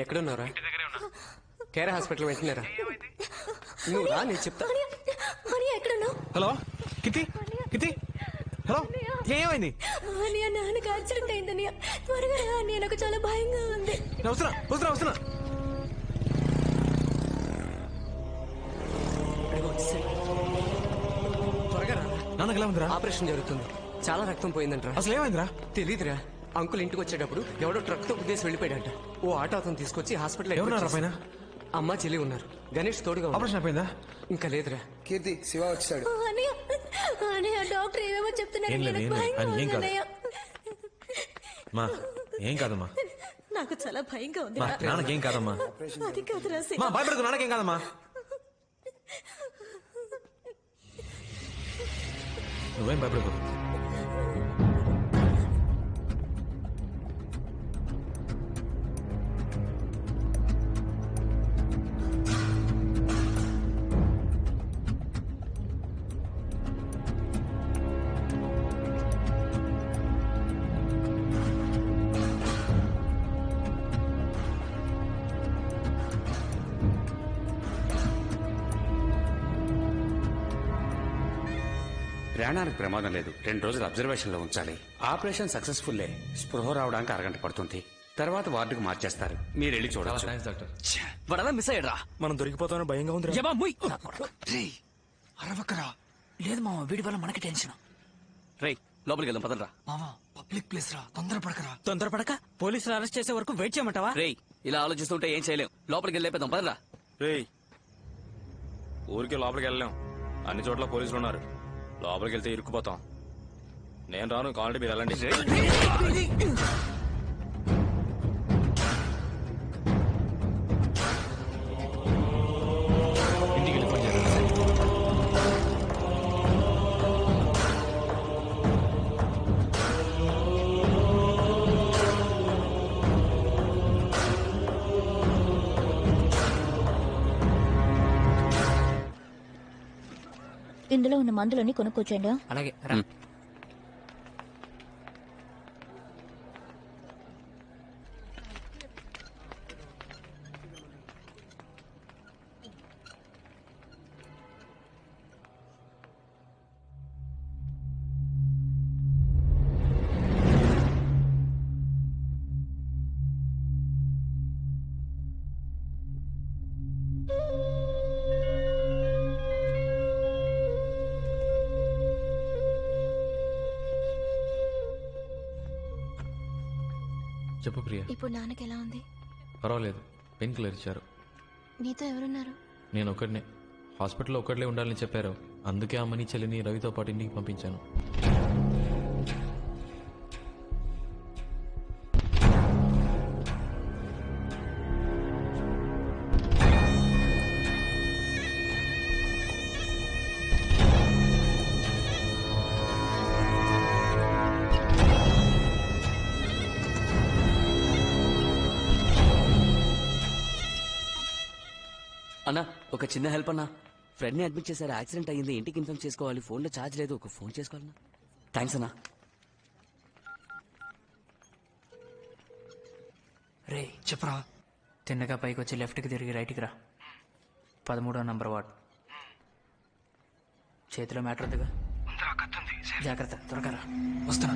ఎక్కడున్నారా? Care hospital వెళ్తున్నారా? నువ్వు రా, నేను చెప్తా. హలో కితి కితి, హలో ఏమైంది? నాన్నకి యాక్సిడెంట్ అయిందని త్వరగా రా, నాకు చాలా భయంగా ఉంది. వస్తున్నా వస్తున్నా వస్తున్నా. త్వరగా రా. నాన్నకి ఎలా ఉందిరా? ఆపరేషన్ జరుగుతుంది. చాలా రక్తం పోయిందంటరా. అసలు ఏమైందిరా? తెలీదురా. అంకుల్ ఇంటికి వచ్చేటప్పుడు ఎవడో ట్రక్ తో ఉద్దేశం వెళ్ళిపోయాడంట. ఓ ఆటో అతను తీసుకొచ్చి హాస్పిటల్. ఎవరున్నారా పైన? అమ్మ చెల్లి ఉన్నారు. గణేష్ తోడుగా. ఆపరేషన్ అయిపోయిందా? ఇంకా లేదురా. కీర్తి, శివ వచ్చాడు. డాక్టర్ ఏమేమో చెప్తున్నారు. ఏం లేదు, ఏం లేదు. అది ఏం కాదు. మా ఏం కాదమ్మా. నాకు చాలా భయంగా ఉంది. మా నాన్నకేం కాదమ్మా. అది కాదురా మా భయపడకు, నాన్నకేం కాదమ్మా. నువ్వేం భయపడకు. ప్రాణానికి ప్రమాదం లేదు. 2 రోజులు అబ్జర్వేషన్ లో ఉంచాలి. ఆపరేషన్ సక్సెస్ఫుల్లే. స్పృహ రావడానికి అరగంట పడుతుంది. తర్వాత వార్డుకు మార్చేస్తారు. మీరు వెళ్ళి చూడవచ్చు. వాడలా మిస్ అయ్యాడ్రా. మనం దొరికిపోతామని భయంగా ఉంది. అరవకరా. లేదు మామ, వీడి వల్ల మనకి టెన్షన్. రేయ్ లోపలికి వెళ్దాం పదరా. మామా పబ్లిక్ ప్లేస్ రా, తొందరపడకరా. తొందరపడక పోలీసులు అరెస్ట్ చేసే వరకు వెయిట్ చేయమంటావా? రేయ్ ఇలా ఆలోచిస్తుంటే ఏం చేయలేం. లోపలికి వెళ్ళి లేపేద్దాం పదరా. రేయ్ ఊరికి లోపలికి వెళ్ళలేం. అన్ని చోట్ల పోలీసులు ఉన్నారు. లోపలికి వెళ్తే ఇరుక్కుపోతాం. నేను రాను, కావాలంటే మీరు వెళ్ళండి. ఇందులో ఉన్న మందులని కొనుక్కోచండి. అలాగే. చెప్పు ప్రియా. ఇప్పుడు నాన్నకి ఎలా ఉంది? పర్వాలేదు, పెయిన్ కిల్లర్ ఇచ్చారు. నీతో ఎవరున్నారు? నేను ఒక్కడినే. హాస్పిటల్లో ఒక్కడలే ఉండాలని చెప్పారు. అందుకే అమ్మని చెల్లిని రవితో పాటు ఇంటికి పంపించాను. అన్నా ఒక చిన్న హెల్ప్ అన్నా. ఫ్రెండ్ ని అడ్మిట్ చేశారు, యాక్సిడెంట్ అయ్యింది, ఇంటికి ఇన్ఫార్మ్ చేసుకోవాలి. ఫోన్ లో ఛార్జ్ లేదు, ఒక ఫోన్ చేసుకోవాలన్నా. థ్యాంక్స్ అన్నా. రే చెప్పరా. తిన్నగా పైకి వచ్చి లెఫ్ట్కి తిరిగి రైట్కి రా. 13వ నంబర్ వార్డ్. చేతిలో మ్యాటర్ వద్దుగా. జాగ్రత్త, త్వరగా రా. వస్తున్నా.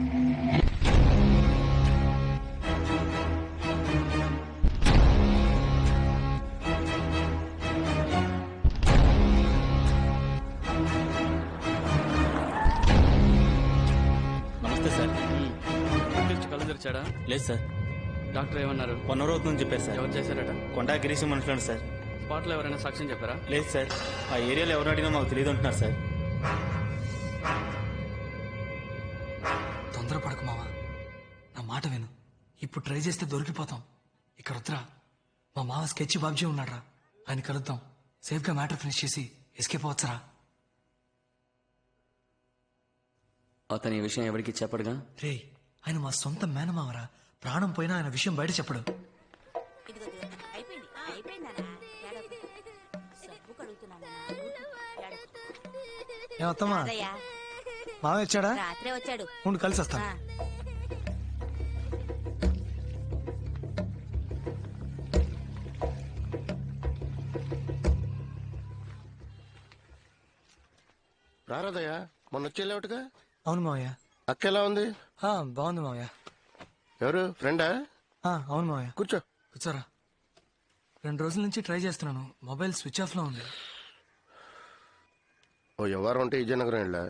నమస్తే సార్. కళ్ళు తెరిచాడా? లేదు సార్. డాక్టర్ ఏమన్నారు? 1 అవర్ అవుతుందని చెప్పారు సార్. ఎవరు చేశారట? కొండా గిరీశం మనుషులు సార్. స్పాట్ లో ఎవరైనా సాక్ష్యం చెప్పారా? లేదు సార్. ఆ ఏరియాలో ఎవరు అడిగినా మాకు తెలియదు అంటున్నారు సార్. తొందరపడకు మావా, నా మాట విను. ఇప్పుడు ట్రై చేస్తే దొరికిపోతాం. ఇక్కడ వద్దురా. మా మావ స్కెచ్ బాబ్జీ ఉన్నాడ్రా, ఆయన కలుద్దాం. సేఫ్ గా మ్యాటర్ ఫినిష్ చేసి ఎస్కేప్ అవచ్చురా. అతని ఈ విషయం ఎవరికి చెప్పడుగా? రే ఆయన మా సొంత మేనమావరా. ప్రాణం పోయినా ఆయన విషయం బయట చెప్పడు. ఏమత్తమ్మా, మావ వచ్చాడా? రాత్రే వచ్చాడు. ఉండు కలిసి వస్తాను. రారాదయ్యా మొన్న వచ్చేలేవుగా. అవును మావయ్య. అక్క ఎలా ఉంది? బాగుంది మావయ్య. ఎవరు ఫ్రెండా? అవును మావయ్య. కూర్చో. కూర్చోరా. 2 రోజుల నుంచి ట్రై చేస్తున్నాను, మొబైల్ స్విచ్ ఆఫ్ లో ఉంది. ఓ ఎవరు ఉంటే విజయనగరం వెళ్ళా,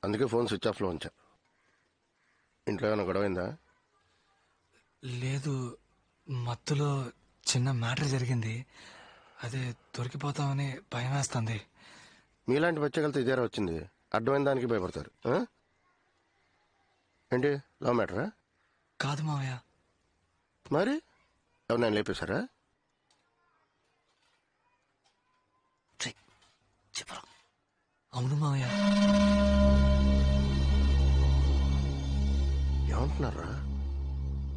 అందుకే ఫోన్ స్విచ్ ఆఫ్ లో ఉంచా. ఇంట్లో ఏమైనా గొడవైందా? లేదు, మత్తులో చిన్న మ్యాటర్ జరిగింది. అదే దొరికిపోతామని భయం వేస్తుంది. మీలాంటి బచ్చగలతో ఇదేరా వచ్చింది. అడ్డమైన దానికి భయపడతారు. ఏంటి లవ్ మ్యాటరా? కాదు మావయ్య. మరి ఎవరు లేపేశారా? చెప్పరా. అవును మావయ్య. ఏమంటున్నారా?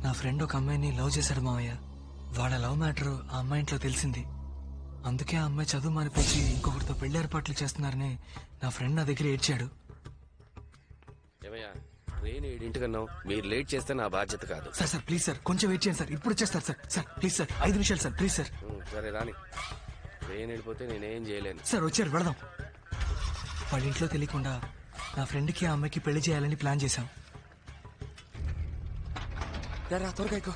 నా ఫ్రెండ్ ఒక అమ్మాయిని లవ్ చేశాడు మావయ్య. వాళ్ళ లవ్ మ్యాటర్ ఆ అమ్మాయి ఇంట్లో తెలిసింది. అందుకే ఆ అమ్మాయి చదువు మానిపించి ఇంకొకరితో పెళ్లి ఏర్పాట్లు చేస్తున్నారని నా ఫ్రెండ్ నా దగ్గర ఏడ్చాడు. ట్రైన్ 7 మీరు లేట్ చేస్తే నా బాధ్యత కాదు. సార్ ప్లీజ్ సార్, కొంచెం వెయిట్ చేయండి సార్, ఇప్పుడు వచ్చేస్తారు సార్. సార్ ప్లీజ్ సార్, 5 నిమిషాలు సార్, ప్లీజ్ సార్. సరే రాని. ట్రైన్ వెళ్ళిపోతే నేనేం చేయలేను. సార్ వచ్చారు, వెళదాం. వాళ్ళ ఇంట్లో తెలియకుండా నా ఫ్రెండ్కి ఆ అమ్మాయికి పెళ్లి చేయాలని ప్లాన్ చేశాం. రా త్వరగా ఎక్కువ.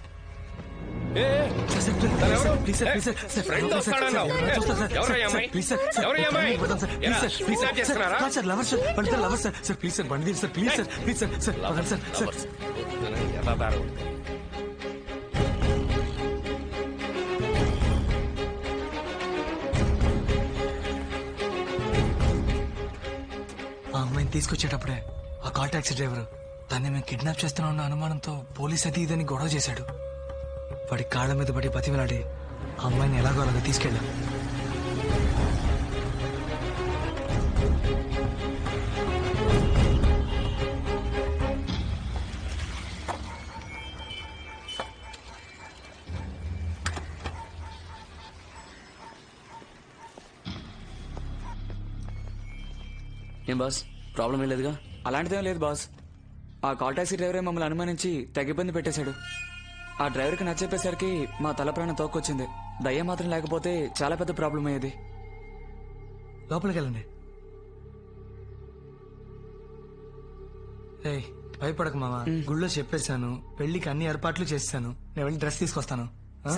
ఆ అమ్మాయిని తీసుకొచ్చేటప్పుడే ఆ కాల్ టాక్సీ డ్రైవర్ దాన్ని మేము కిడ్నాప్ చేస్తున్నామన్న అనుమానంతో పోలీస్ అది ఇదని గొడవ చేశాడు. వాడి కాళ్ళ మీద పడి బతిమలాడి ఆ అమ్మాయిని ఎలాగో అలాగ తీసుకెళ్ళాం. ఏం బాస్, ప్రాబ్లం ఏం లేదుగా? అలాంటిదేం లేదు బాస్. ఆ కాల్ టాక్సీ డ్రైవరే మమ్మల్ని అనుమానించి తెగ ఇబ్బంది పెట్టేశాడు. ఆ డ్రైవర్కి నచ్చేపేసరికి మా తల ప్రాణం తోక్కొచ్చింది. దయ్యం మాత్రం లేకపోతే చాలా పెద్ద ప్రాబ్లం అయ్యేది. లోపలికి వెళ్ళండి. ఏయ్ భయపడకు మామ, గుళ్ళో చెప్పేశాను, పెళ్లికి అన్ని ఏర్పాట్లు చేశాను. నేను వెళ్ళి డ్రెస్ తీసుకొస్తాను.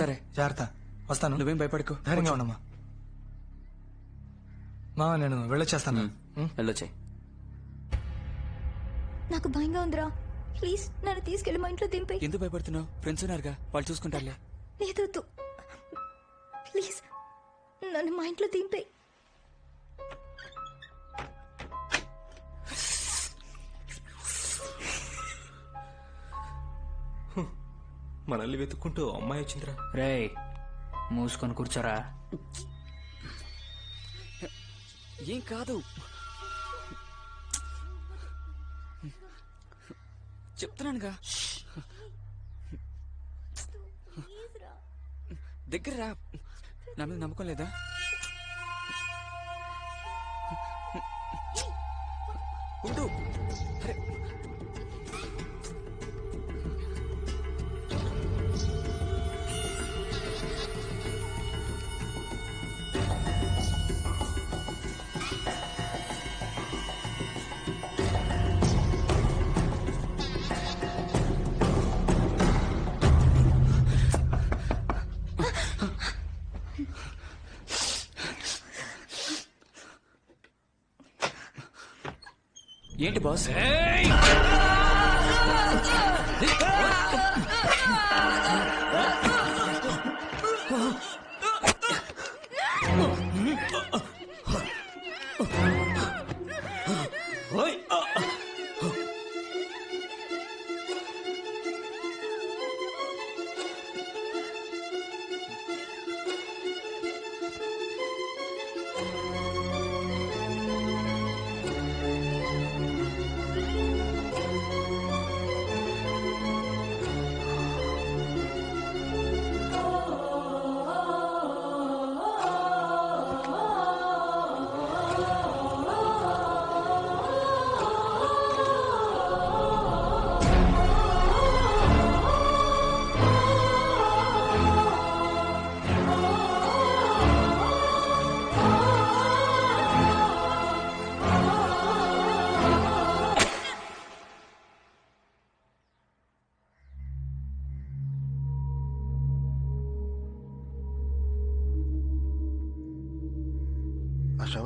సరే జాగ్రత్త, వస్తాను. నువ్వేం భయపడకు, ధైర్యంగా ఉండమ్మా. మామ నేను వెళ్ళొచ్చేస్తాను. వెళ్ళొచ్చాయి. నాకు భయంగా ఉందిరా, ప్లీజ్ నన్ను తీసుకెళ్ళి మా ఇంట్లో దింపే. ఎందుకు భయపడుతున్నావు? ఫ్రెండ్స్ ఉన్నారుగా, వాళ్ళు చూసుకుంటారులే. లేదు ప్లీజ్ నన్ను మా ఇంట్లో దింపే. మనల్ని వెతుక్కుంటూ అమ్మాయి వచ్చిందిరా. రే మూసుకొని కూర్చోరా. ఏం కాదు, చెప్తున్నానుగా. దగ్గర రా. నా మీద నమ్మకం లేదా? ఉండు. అరే ఏంటి బాస్?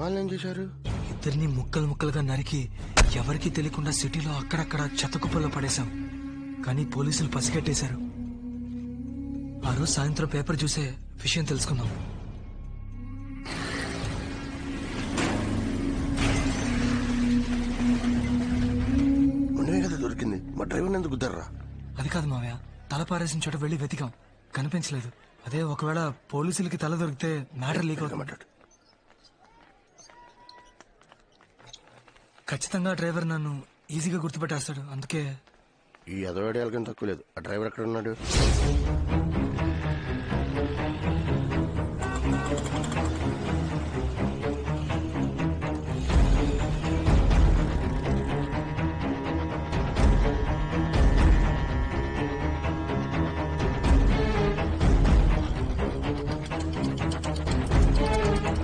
వాళ్ళని ఏం చేశారు? ఇద్దరిని ముక్కలు ముక్కలుగా నరికి ఎవరికీ తెలియకుండా సిటీలో అక్కడక్కడ చెత్తకుప్పల్లో పడేశాం. కానీ పోలీసులు పసిగట్టేశారు. ఆ రోజు సాయంత్రం పేపర్ చూసే విషయం తెలుసుకున్నాం. ఉండవే కదా దొరికింది. మా డ్రైవర్ని ఎందుకు గుద్దర్రా? అది కాదు మావయ్య, తల పారేసిన చోట వెళ్ళి వెతికాం, కనిపించలేదు. అదే ఒకవేళ పోలీసులకి తల దొరికితే మ్యాటర్ లీక్ అవుతుంది. ఖచ్చితంగా డ్రైవర్ నన్ను ఈజీగా గుర్తుపెట్టేస్తాడు. అందుకే ఈ అదవాడి వాళ్ళకి తక్కువ లేదు. ఆ డ్రైవర్ ఎక్కడ ఉన్నాడు?